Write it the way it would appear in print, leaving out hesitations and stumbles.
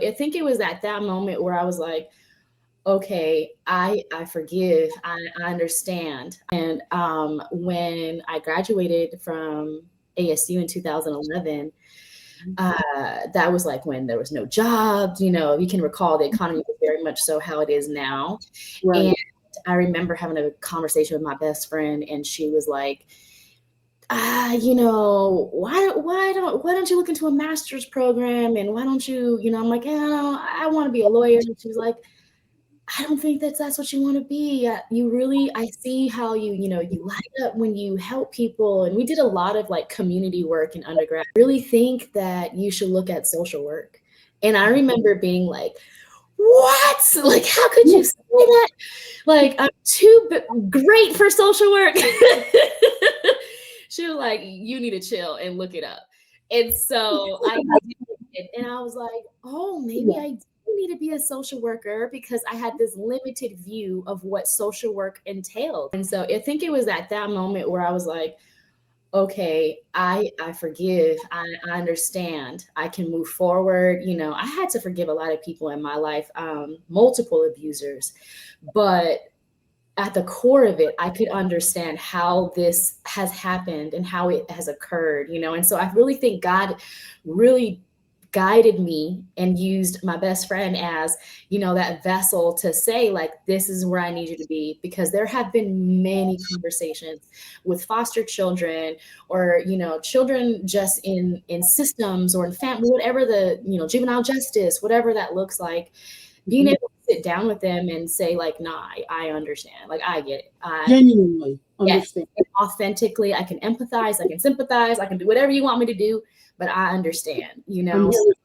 I think it was at that moment where I was like, okay, I forgive, I understand. And when I graduated from ASU in 2011, that was like when there was no jobs. You can recall the economy was very much so how it is now. Right. And I remember having a conversation with my best friend, and she was like, why don't you look into a master's program, and why don't you, I'm like, I want to be a lawyer. And she was like, I don't think that's what you want to be. I see how you light up when you help people. And we did a lot of like community work in undergrad. I really think that you should look at social work. And I remember being like, what? Like, how could you say that? Like, I'm too great for social work. She was like, you need to chill and look it up. And so I did, and I was like, oh, maybe Yeah. I do need to be a social worker, because I had this limited view of what social work entailed. And so I think it was at that moment where I was like, okay, I forgive, I understand, I can move forward. I had to forgive a lot of people in my life, multiple abusers, but at the core of it, I could understand how this has happened and how it has occurred. And so I really think God really guided me and used my best friend as, that vessel to say, like, this is where I need you to be. Because there have been many conversations with foster children, or, children just in systems, or in family, whatever the, juvenile justice, whatever that looks like, being able to sit down with them and say, like, nah, I understand. Like, I get it. Genuinely Yes, understand. and authentically, I can empathize, I can sympathize, I can do whatever you want me to do, but I understand. I'm here with